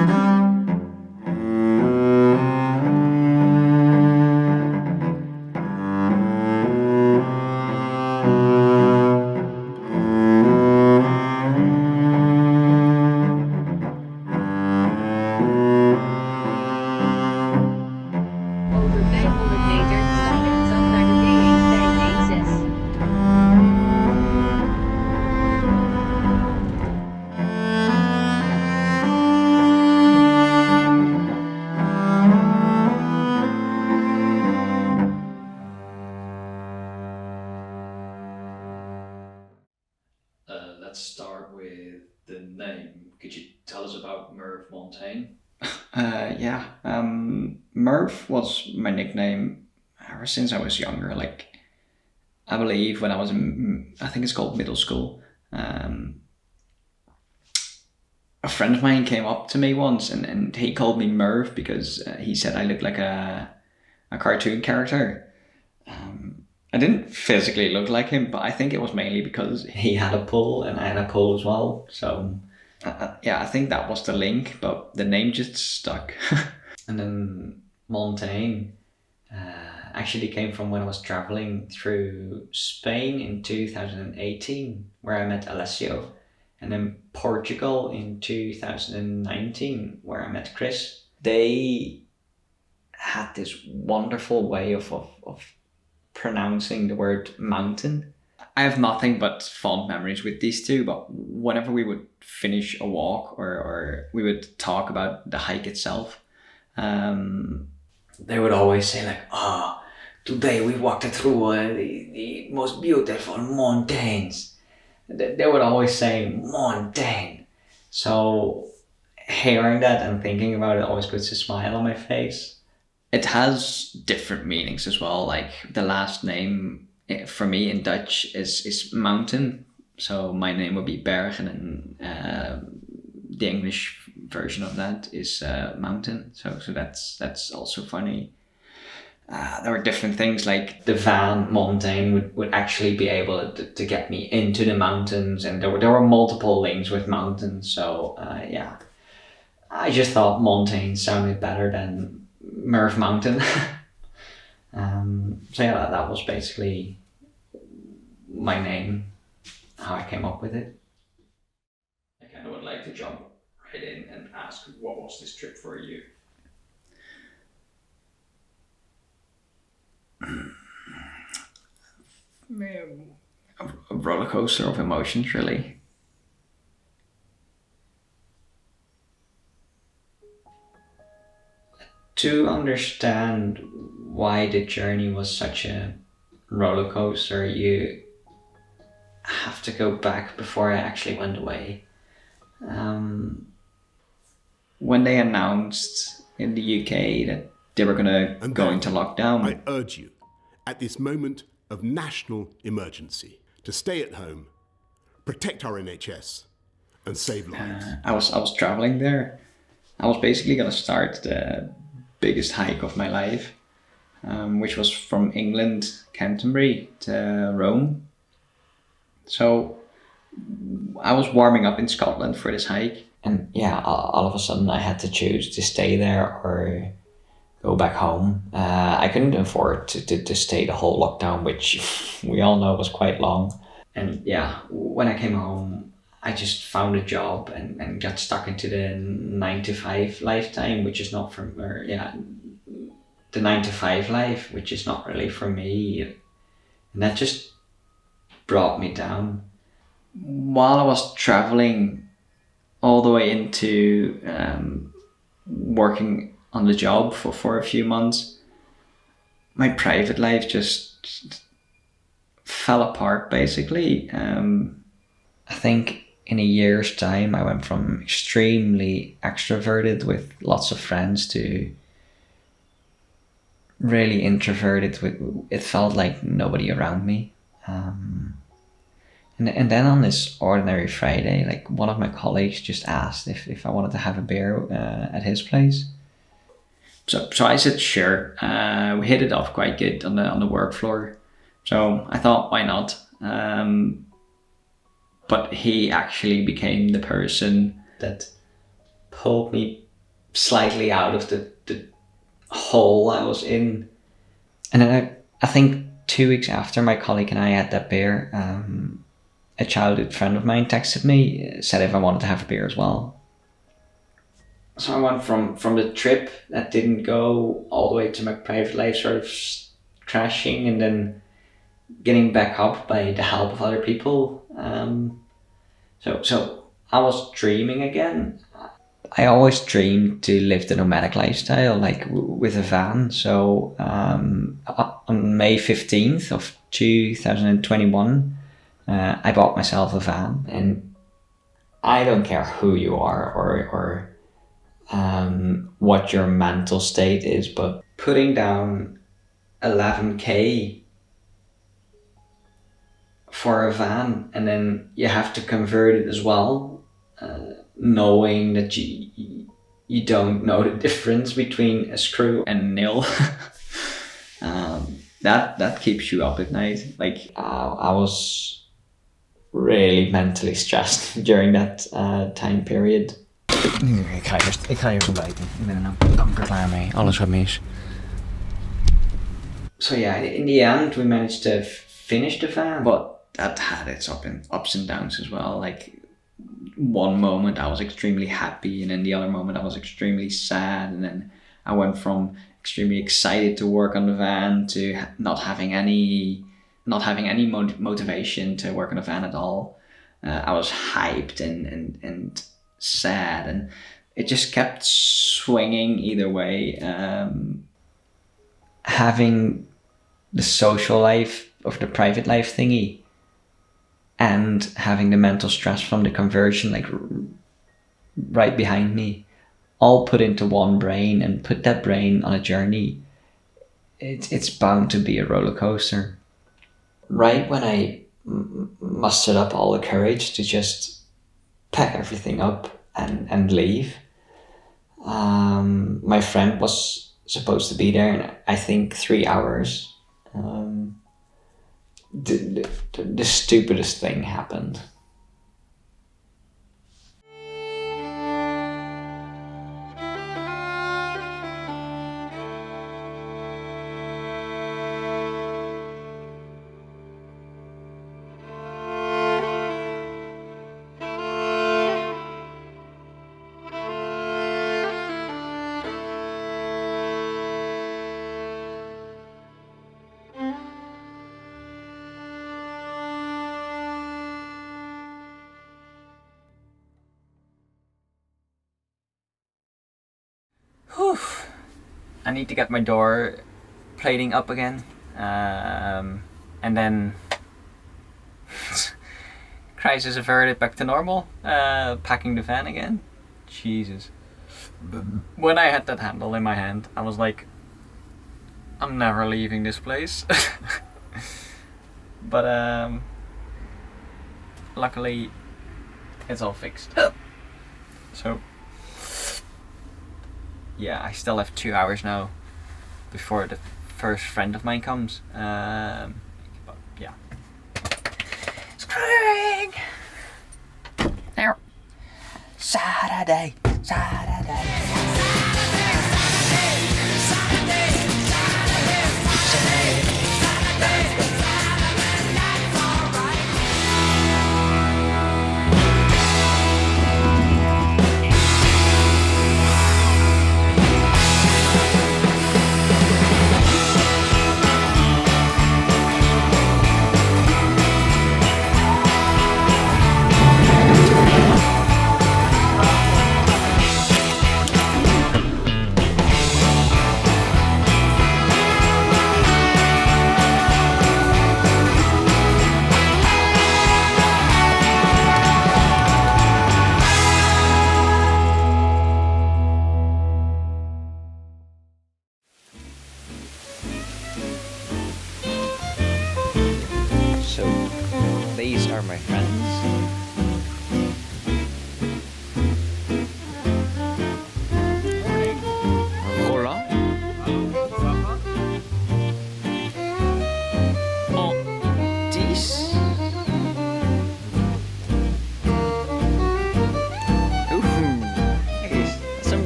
Over 500 meter, stations of Adobe access. Let's start with the name. Could you tell us about Murf Montane? Yeah, Murf was my nickname ever since I was younger. Like, I believe when I was in, I think it's called middle school, um, a friend of mine came up to me once and he called me Murf because he said I looked like a cartoon character. I didn't physically look like him, but I think it was mainly because he had a pull and I had a pull as well. So yeah, I think that was the link, but the name just stuck. And then Montaigne actually came from when I was traveling through Spain in 2018, where I met Alessio, and then Portugal in 2019, where I met Chris. They had this wonderful way of pronouncing the word mountain. I have nothing but fond memories with these two, but whenever we would finish a walk or we would talk about the hike itself, they would always say like, today we walked through the most beautiful mountains. They would always say mountain. So hearing that and thinking about it always puts a smile on my face. It has different meanings as well. Like the last name for me in Dutch is mountain. So my name would be Berg, and the English version of that is mountain. So that's also funny. There were different things like the van Montaigne would actually be able to get me into the mountains, and there were multiple links with mountains. So yeah, I just thought Montaigne sounded better than Murf Mountain. So yeah, that was basically my name, how I came up with it. I kind of would like to jump right in and ask, what was this trip for you? A roller coaster of emotions, really. To understand why the journey was such a roller coaster, you have to go back before I actually went away. When they announced in the UK that they were gonna go into lockdown, I urge you, at this moment of national emergency, to stay at home, protect our NHS, and save lives. I was traveling there. I was basically gonna start the biggest hike of my life, which was from England, Canterbury to Rome. So I was warming up in Scotland for this hike, and yeah, all of a sudden I had to choose to stay there or go back home. I couldn't afford to stay the whole lockdown, which we all know was quite long. And yeah, when I came home, I just found a job and got stuck into the 9 to 5 lifetime, which is not from, or yeah, the 9 to 5 life, which is not really for me. And that just brought me down. While I was traveling all the way into working on the job for a few months, my private life just fell apart basically. I think in a year's time I went from extremely extroverted with lots of friends to really introverted with, it felt like nobody around me. And then on this ordinary Friday, like one of my colleagues just asked if I wanted to have a beer at his place. So I said sure. We hit it off quite good on the work floor. So I thought, why not? But he actually became the person that pulled me slightly out of the hole I was in. And then I think 2 weeks after my colleague and I had that beer, a childhood friend of mine texted me, said if I wanted to have a beer as well. So I went from the trip that didn't go all the way to my private life, sort of crashing, and then getting back up by the help of other people. So I was dreaming again. I always dreamed to live the nomadic lifestyle, like with a van. So on May 15th of 2021, I bought myself a van. And I don't care who you are or what your mental state is, but putting down 11k for a van, and then you have to convert it as well, knowing that you don't know the difference between a screw and a nail. That keeps you up at night. Like I was really mentally stressed during that time period. Ik ga eerst ontbijten. Ik ben er nou klaar mee. Alles gaat mis. So yeah, in the end we managed to finish the van, but that had its ups and downs as well. Like one moment I was extremely happy, and then the other moment I was extremely sad, and then I went from extremely excited to work on the van to not having any motivation to work on the van at all. I was hyped and sad, and it just kept swinging either way. Having the social life of the private life thingy and having the mental stress from the conversion like right behind me, all put into one brain, and put that brain on a journey, it's bound to be a roller coaster. Right when I mustered up all the courage to just pack everything up and leave, my friend was supposed to be there in I think 3 hours. The stupidest thing happened. I need to get my door plating up again, and then crisis averted, back to normal. Packing the van again. Jesus. When I had that handle in my hand, I was like, I'm never leaving this place. But luckily it's all fixed. So yeah, I still have 2 hours now before the first friend of mine comes. But yeah. Screwing! Now, Saturday.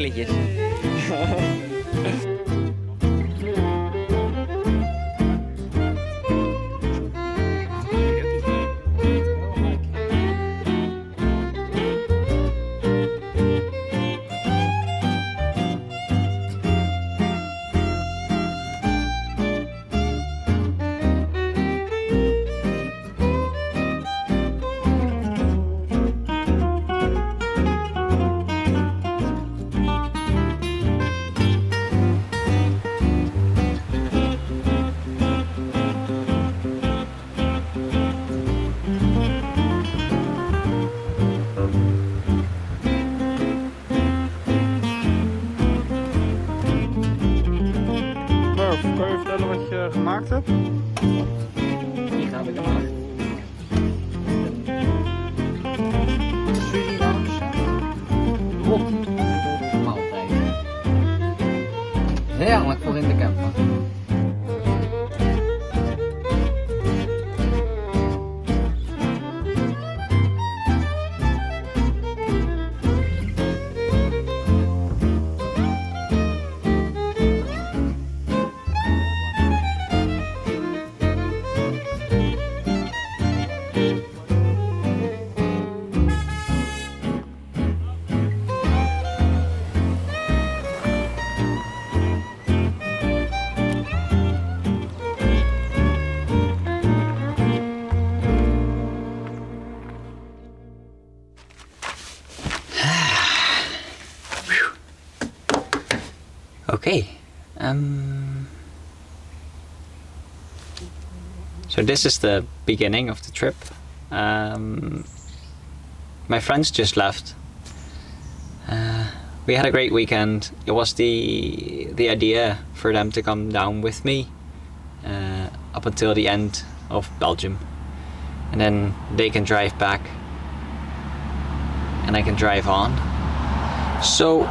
billetjes. Murf, kan je vertellen wat je gemaakt hebt? Hier heb ik gemaakt. Rot. Maaltijd. Heerlijk voor in de camper. Okay. So this is the beginning of the trip. My friends just left. We had a great weekend. It was the idea for them to come down with me up until the end of Belgium, and then they can drive back and I can drive on. So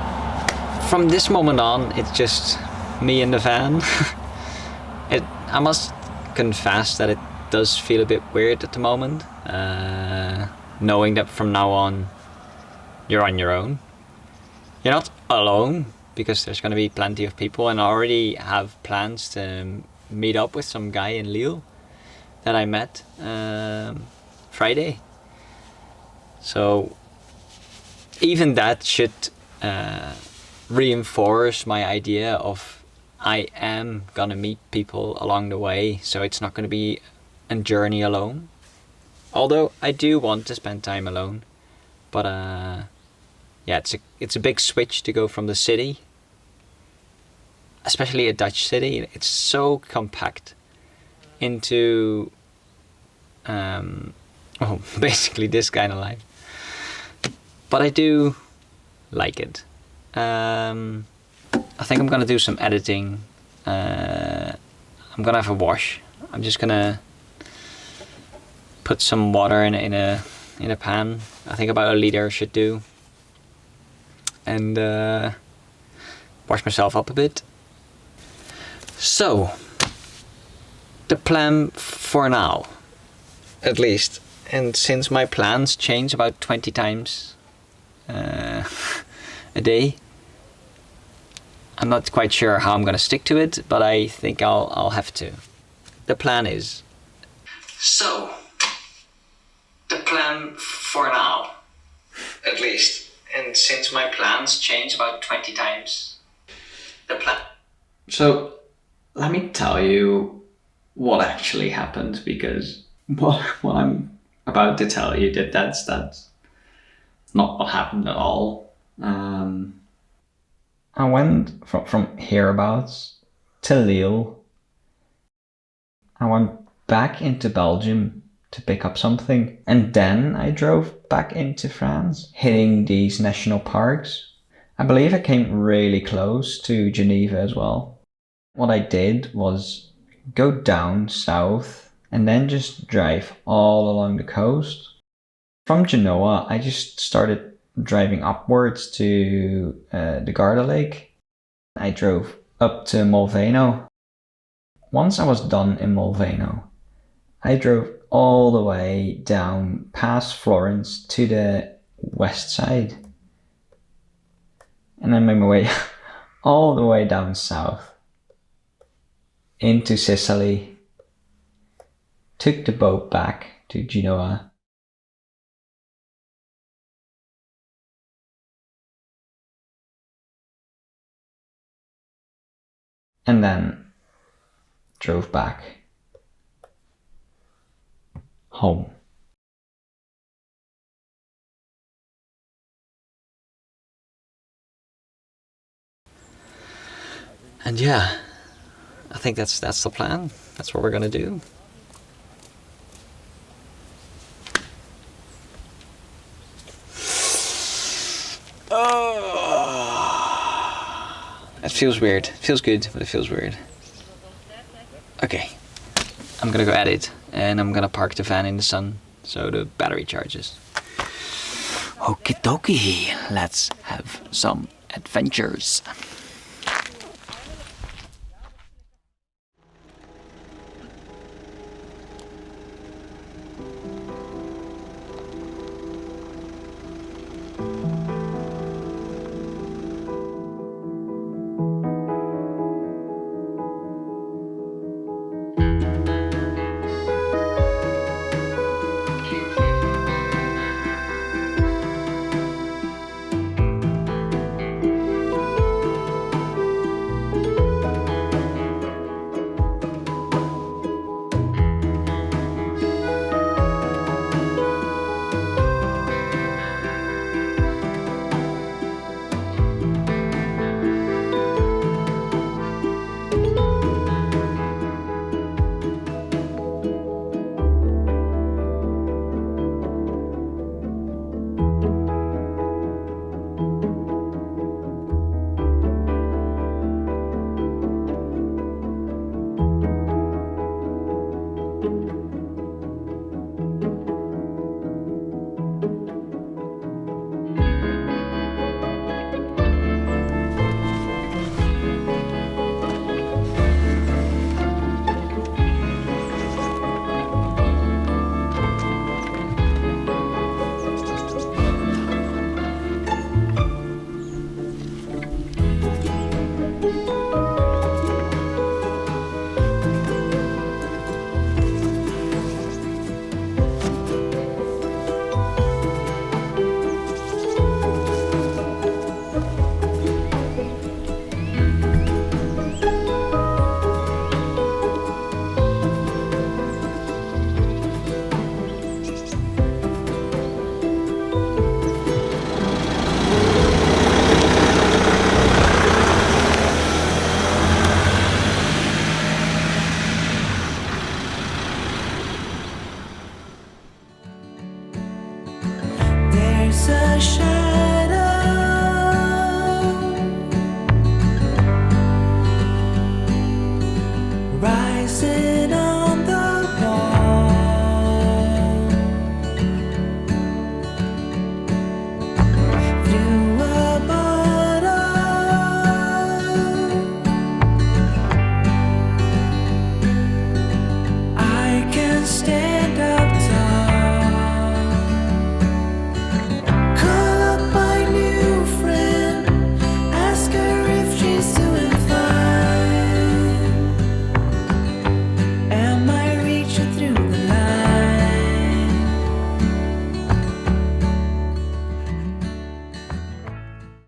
from this moment on, it's just me in the van. I must confess that it does feel a bit weird at the moment, knowing that from now on you're on your own. You're not alone, because there's going to be plenty of people, and I already have plans to meet up with some guy in Lille that I met Friday. So even that should reinforce my idea of I am gonna meet people along the way, so it's not gonna be a journey alone. Although I do want to spend time alone, but yeah, it's a big switch to go from the city, especially a Dutch city. It's so compact, into basically this kind of life. But I do like it. I think I'm gonna do some editing. I'm gonna have a wash. I'm just gonna put some water in a pan. I think about 1 liter should do, and wash myself up a bit. So the plan for now, at least, and since my plans change about 20 times a day, I'm not quite sure how I'm gonna stick to it, but I think I'll have to. The plan is... So, the plan for now, at least, and since my plans change about 20 times, the plan... So, let me tell you what actually happened, because what I'm about to tell you, that's not what happened at all. I went from hereabouts to Lille. I went back into Belgium to pick up something, and then I drove back into France, hitting these national parks. I believe I came really close to Geneva as well. What I did was go down south and then just drive all along the coast. From Genoa, I just started driving upwards to the Garda Lake. I drove up to Molveno. Once I was done in Molveno, I drove all the way down past Florence to the west side. And and then made my way all the way down south into Sicily, took the boat back to Genoa, and then drove back home. And yeah, I think that's the plan. That's what we're gonna do. It feels weird. It feels good, but it feels weird. Okay, I'm gonna go edit, and I'm gonna park the van in the sun so the battery charges. Okie dokie, let's have some adventures.